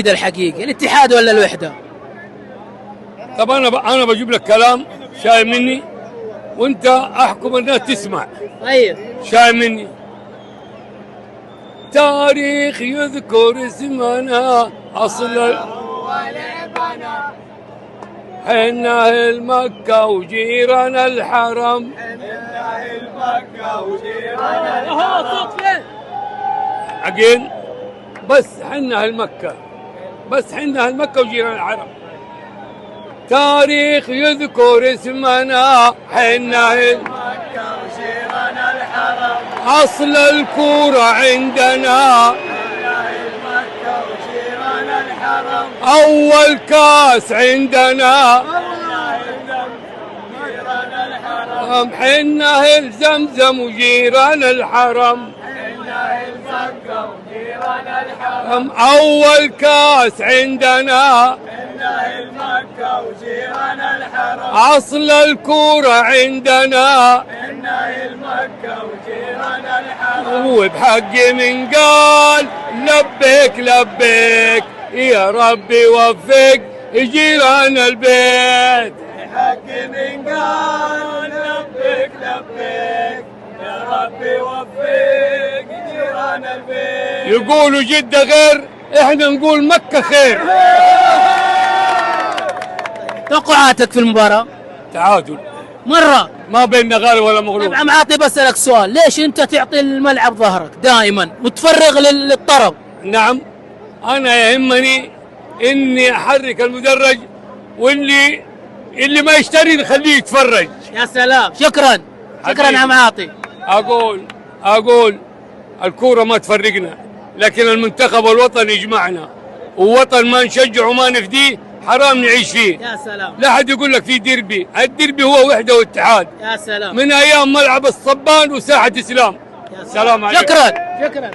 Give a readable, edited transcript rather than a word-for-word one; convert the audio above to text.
الحقيقي الاتحاد ولا الوحدة؟ طب انا بجيب لك كلام شاي مني وانت احكم الناس تسمع. طيب شاي مني. تاريخ يذكر اسمنا اصل حنا اهل مكة وجيران الحرم. حنا اهل مكة وجيران الحرم. عقين بس حنا اهل مكة، بس حنا اهل مكة وجيران الحرم. تاريخ يذكر اسمنا حنا اهل مكة وجيران الحرم. اصل الكورة عندنا حنا اهل مكة وجيران الحرم. اول كاس عندنا جيران الحرم. حنا اهل زمزم وجيران الحرم. حنا اهل مكة وجيران الحرم. اول كاس عندنا حنا اهل مكة وجيران الحرم. اصل الكورة عندنا حنا اهل مكة وجيران الحرم. وبحق من قال لبيك لبيك يا ربي وفق جيران البيت. بحق من قال لبيك لبيك يا ربي وفق جيران البيت. يقولوا جدة غير، احنا نقول مكة خير. توقعاتك في المباراة؟ تعادل، مرة ما بيننا غالب ولا مغلوب. طبعا عاطي بسألك سؤال، ليش انت تعطي الملعب ظهرك دائما متفرغ للطرب؟ نعم، انا يهمني اني احرك المدرج واللي ما يشتري نخليه يتفرج. يا سلام، شكرا شكرا عم عاطي. اقول الكورة ما تفرقنا، لكن المنتخب والوطن يجمعنا، ووطن ما نشجعه وما نفديه حرام نعيش فيه. يا سلام، لا حد يقول لك في ديربي، الديربي هو وحدة واتحاد يا سلام، من ايام ملعب الصبان وساحة اسلام. يا سلام. سلام عليكم. شكرا شكرا.